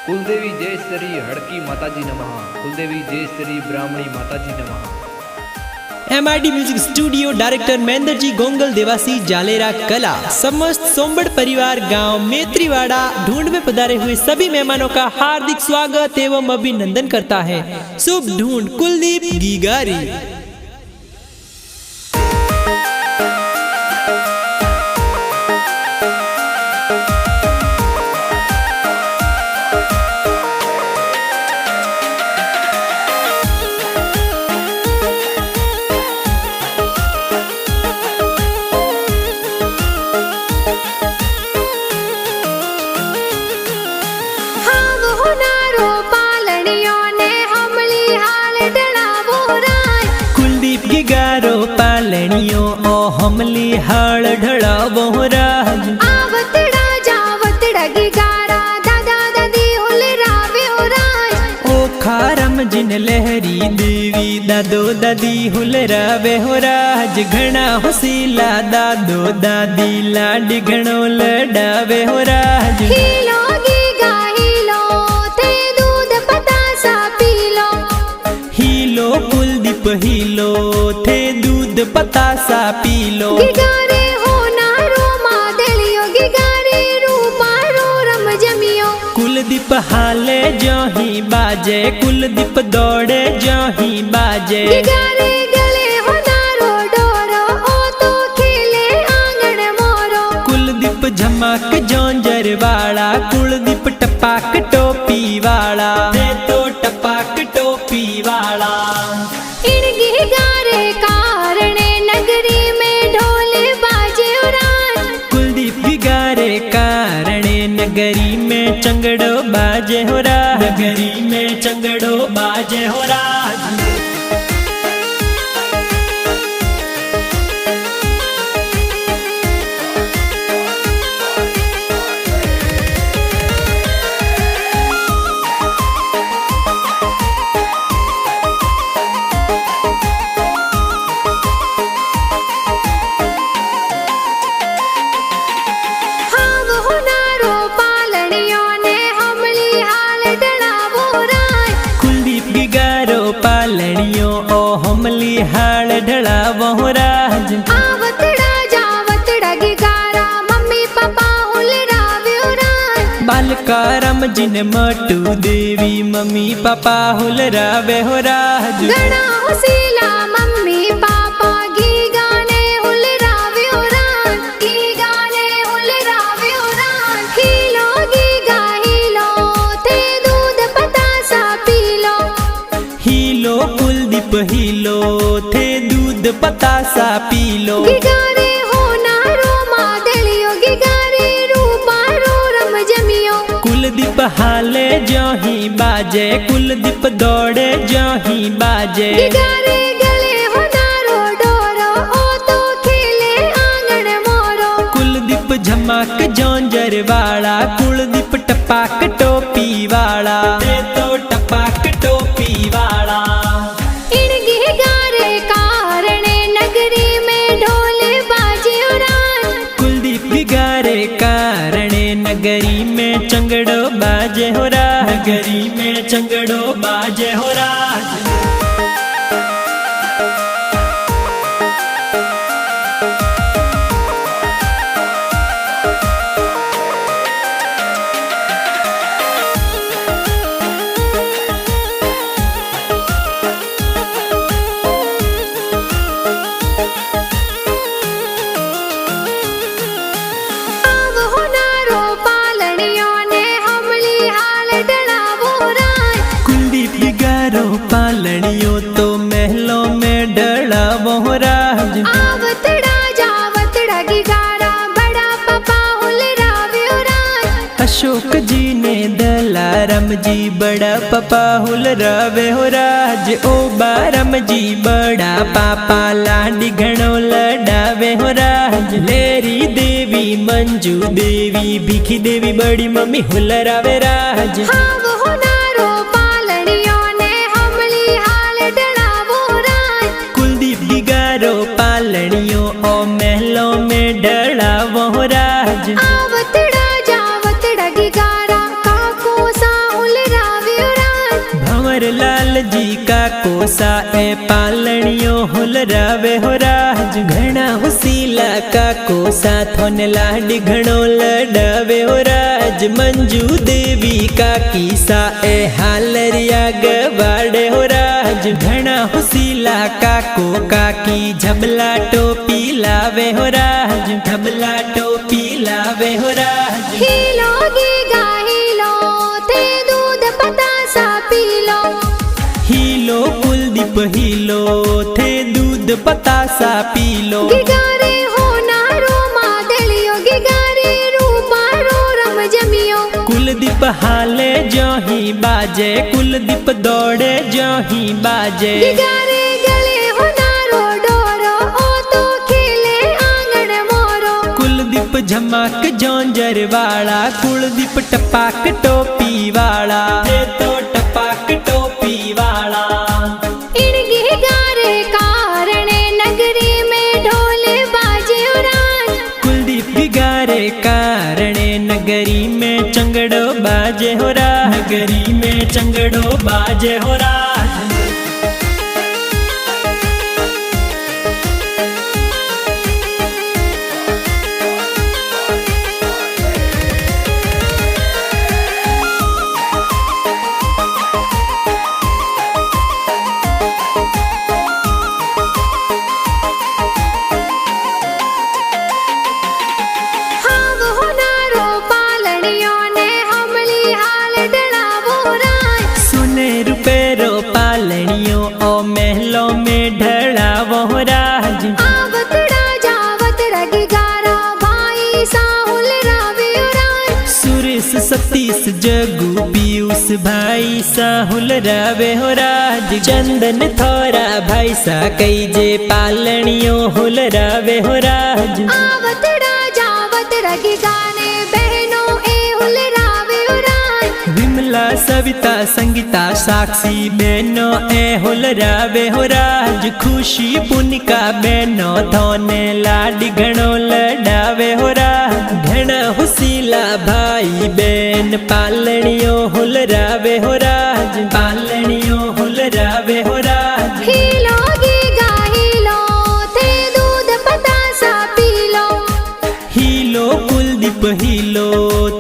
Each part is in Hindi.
कुलदेवी जयश्री हड़की माताजी नमः। कुलदेवी जयश्री ब्राह्मणी माताजी नमः। MRD music studio director Mahendra ji Gongal Dewasi Jalera कला। समस्त सोमबड़ परिवार गांव मेत्रीवाड़ा ढूंढ में पधारे हुए सभी मेहमानों का हार्दिक स्वागत एवं अभिनंदन करता है। शुभ ढूंढ कुलदीप गीगारी। गिगारो पालनियों ओ हमली हाल ढड़ावो राज। आवतड़ा जावतड़ा गिगारा दादा दादी हुलरावे राज। ओ खारम जिन लहरी देवी दादो दादी हुलरावे राज। घना हुसीला दादो दादी लाड घणो लडावे राज। हीलो गीगा हीलो थे दूध पतासा पीलो। हीलो कुलदीप हीलो थे दूध पतासा पीलो। गिगारे हो नारो मादलियो गिगारे रूपा रो रम जमियो। कुलदीप हाले जोही बाजे कुलदीप दौड़े जोही बाजे। गिगारे गले हो नारो डोरो ओ तो खेले आंगन मोरो। कुलदीप झमक जोंजर वाला कुलदीप टपाक टोपी वाला। तो टपाक टोपी वाला इन गिगारे कारणे नगरी में ढोल बाजे उरान। कुलदीप गिगारे कारणे नगरी में चंगड़ो बाजे हो राज। नगरी में चंगड़ो बाजे हो राज। पालनियों ओ हमली हाल ढड़ावो राज। आवतड़ा जावतड़ा गिगारा मम्मी पापा हुलरावे राज। बालकारम जिन मटू देवी मम्मी पापा हुलरावे राज। घना हुसीला मम्मी पापा गीगाने हुलरावे राज। गीगाने हुलरावे राज। हीलो गीगा हीलो थे दूध पतासा पीलो। हीलो कुलदीप हीलो थे दूध पतासा पीलो। गिगारे हो नारो मादलियो गिगारे रूपा रो रम जमियो। कुलदीप हाले जोही बाजे कुलदीप दौड़े जोही बाजे। गिगारे गले हो नारो डोरो ओ तो खेले आंगन मोरो। कुलदीप झमक जोंजर वाला कुलदीप टपाक टोपी वाला। तो टपाक टोपी वाला इन गिगारे कारणे नगरी में ढोल बाजे उरान। कुलदीप गिगारे कारणे नगरी में चंगड़ो बाजे हो राज। नगरी में चंगड़ो बाजे हो राज। पालनियों तो महलों में डड़ावो राज। आवतड़ा जावतड़ा गिगारा बड़ा पापा हुलरावे राज। अशोक जी ने दलारम जी बड़ा पापा हुलरावे राज। ओ बारम जी बड़ा पापा लाडी घणो लडावे राज। लेरी देवी मंजू देवी भिखी देवी बड़ी मम्मी हुलरावे राज। हाँ वो नारो पालनियों ने हमली हाल डड़ावो राज। कुलदीप गिगारो पालनियों ओ महलों में डड़ावो राज। आवतड़ा जावतड़ा गिगारा काको सा कोसा ए पालणियों हुलरावे हो राज घना हुसीला का कोसा थोन लाडी घणो लडावे हो राज मंजू देवी का कीसा ए हालरिया गवाड़े हो राज घना हुसीला का को काकी झबला टोपी लावे हो राज झबला टोपी लावे हो राज हीलो गीगा हीलो थे दूध पतासा P low Helo Kuldeep Helo थे दूध पतासा पी लो गिगारे हो नारो मादलियो गिगारे रूपारो रम जमियो कुलदीप हाले जोही बाजे कुलदीप दौड़े जोही बाजे गिगारे गले हो नारो डोरो ओ तो खेले आंगन मोरो कुलदीप झमक जोंजर वाला कुलदीप टपाक टोपी वाला थे तो टपाक टोपी वाला इन गिगारे कारणे नगरी में ढोल बाजे उरान कुलदीप गिगारे कारणे नगरी में चंगड़ो बाजे हो राज नगरी में चंगड़ो बाजे हो राज हाव हो नारो पालनियों ने हमली हाल डलावो रान सुने रुपेरो पालनियों ओ महलों में ढड़ा वो राज आवतड़ा जावत रगिगारा भाई साहुल रावे उरान सुरेश सतीश जगू पीयूष भाई साहुल रावे हो राज चंदन थोरा भाई सा कई जे पालनियों हुल रावे हो राज आवतड़ा जावत रगिगाने बहनों ए हुल रावे उरान विमला सविता संगीता साक्षी बहनों ए हुल रावे हो राज खुशी पुनिका बहनों थोने लाडी घणो लडावे हो राज घना हुसीला भाई बहन पालनियों हुल रावे हो राज पालनियों हुल रावे हो राज हीलो गीगा हीलो थे दूध पतासा P low Helo Kuldeep Helo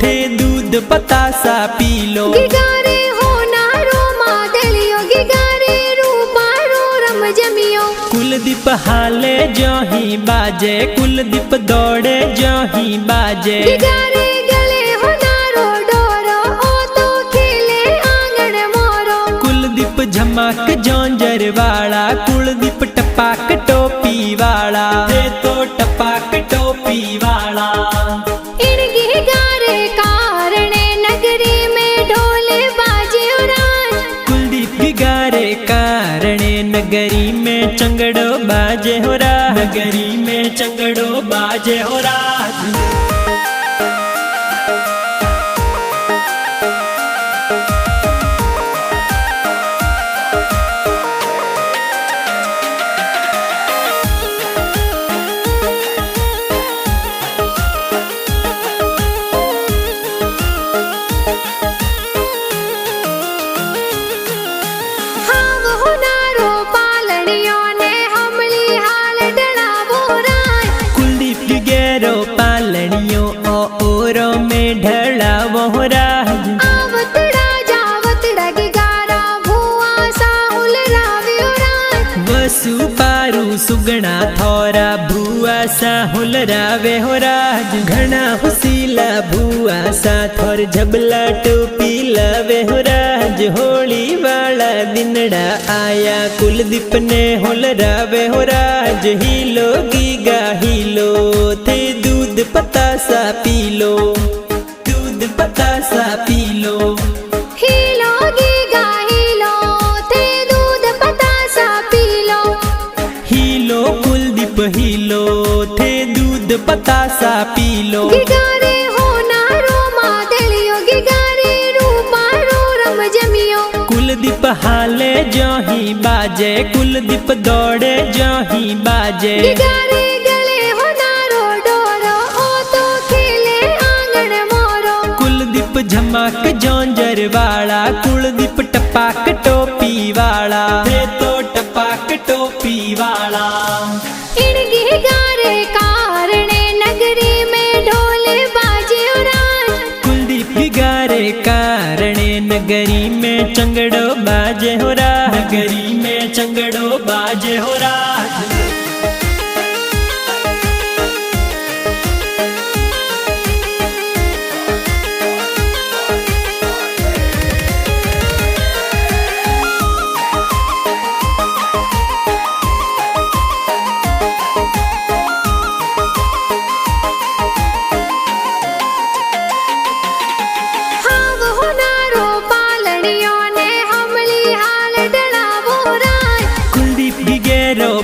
थे दूध पतासा पी लो गिगारे हो नारो मादलियो गिगारे रूपारो रम जमियो कुलदीप हाले जोही बाजे कुलदीप दौड़े जोही बाजे गिगारे गले हो नारो डोरो ओ तो खेले आंगन मोरो कुलदीप झमक जोंजर वाला कुलदीप टपाक टोपी वाला थे तो टपाक टोपी वाला इन गिगारे कारणे नगरी में ढोल बाजे उरान कुलदीप गिगारे कारणे नगरी में चंगड़ो बाजे हो राज नगरी में चंगड़ो बाजे हो राज हाव हो नारो पालनियों ने हमली हाल डलावो रान कुलदीप गिगेरो पालनियों ओ ओरो में ढड़ा वो राज आवतड़ा जावतड़ा गिगारा भुआ साहुल रावे उरान वसु पारू सुगना थोरा भुआ सा हुल रावे हो राज घना हुसीला भुआ सा थोर झबला टोपी लावे हो राज होली वाला दिनड़ा आया कुलदीप ने हुल रावे हो राज हीलो गीगा हीलो थे दूध पतासा पी लो दूध पतासा P low Helo giga Helo थे दूध पतासा P low Helo Kuldeep Helo थे दूध पतासा पी लो गिगारे हो नारो मादलियो गिगारे रूपारो रम जमियो कुलदीप हाले जोही बाजे कुलदीप दौड़े जोही बाजे गिगारे गले हो नारो डोरो ओ तो खेले आंगन मोरो कुलदीप झमक जोंजर वाला कुलदीप टपाक टोपी वाला थे कारणे नगरी में चंगड़ो बाजे हो राज, नगरी में चंगड़ो बाजे हो राज।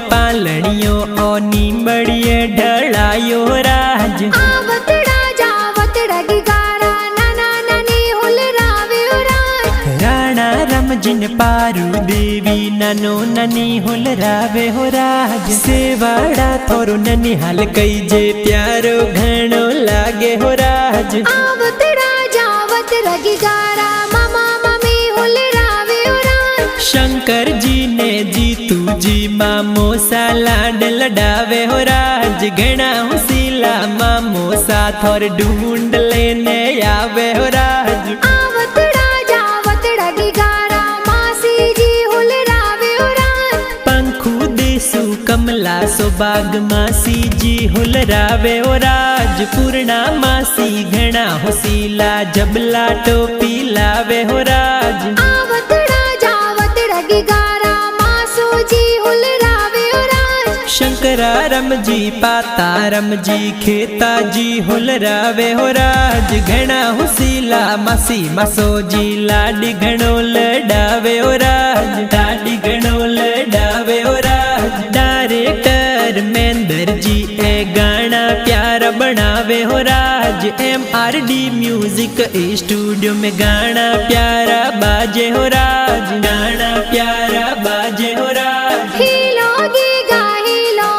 पालनियों ओनी बड़िए ढलायो राज, आवतड़ा जावतड़ा गिगारा नाना नानी हुल रावे राज। राणा रमजिन पारू देवी ननो ननी हुल रावे हो राज। सेवाड़ा थोरो ननी हाल कई जे प्यारो घणो लागे हो राज। आवतड़ा जावतड़ा गिगारा मामा मम्मी हुल रावे राज। शंकर जी ने जीतू जी मामो सा लाड लडावे हो राज। घना हुसीला मामो सा थोर ढूंढ लेने आवे हो राज। आवतड़ा जावतड़ा गिगारा मासी जी हुल रावे हो राज। पंखू देसु कमला सो बाग मासी जी हुल रावे हो राज। पूर्णा मासी घना हुसीला जबला टोपी लावे हो राज। आवतड़ा जावतड़ा गिगारा मासो जी हुल रावे हो राज। शंकरा रम जी पाता रम जी खेता जी हुल रावे हो राज। घना हुसीला मासी मासो जी लाडी घणो लडावे हो राज। लाडी घणो लडावे हो राज। डायरेक्टर मेंदर जी ए गाना प्यारा बनावे हो राज। MRD म्यूजिक स्टूडियो में गाना प्यारा बाजे हो राज। गाना प्यारा बाजे हो राज। हिलो गीगा हिलो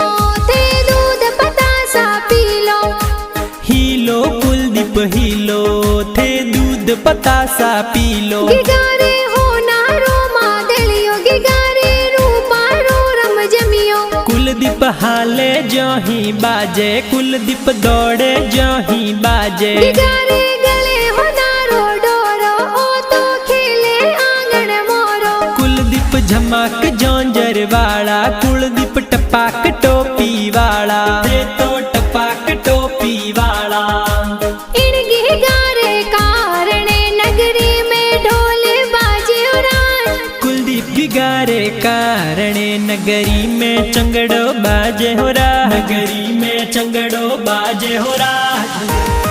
थे दूध पतासा P low. Helo Kuldeep Helo थे दूध पतासा पी लो। गिगारे हो नारो मादलियो गिगारे रूपा रो रम जमियो। कुलदीप हाले जो ही बाजे, कुलदीप दौड़े जो ही बाजे। गिगारे गले हो नारो डोरो ओ तो खेले आंगन मोरो। कुलदीप झमक जौंजर वाला, कुलदीप टपाक टोपी वाला। थे तो टपाक टोपी वाला। इन गिगारे कारणे नगरी में ढोल बाजे हो राज। कुलदीप गिगारे कारणे नगरी में चंगड़ो बाजे हो राज। नगरी में चंगड़ो बाजे हो राज।